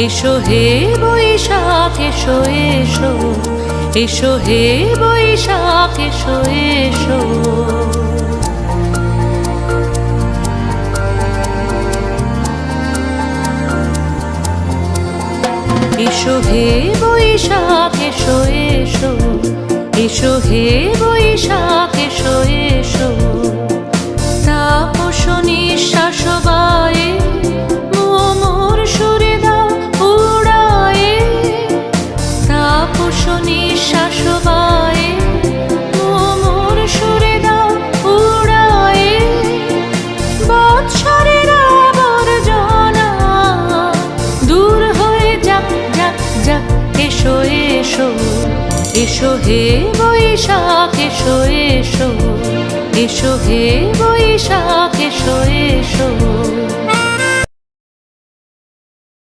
এসো হে বৈশাখ এসো এসো, এসো হে বৈশাখ এসো এসো। এসো হে বৈশাখ এসো এসো, এসো হে বৈশাখ এসো এসো। তাপস নিঃশ্বাস বায়ে মোর সুরে দাও উড়ায়ে, তাপস নিঃশ্বাস বায়ে মোর সুরে দাও উড়ায়ে। বৎসরের আবর্জনা দূর হয়ে যাক যাক যাক। এসো এসো, এসো হে বৈশাখ এসো এসো, এসো হে বৈশাখ এসো এসো।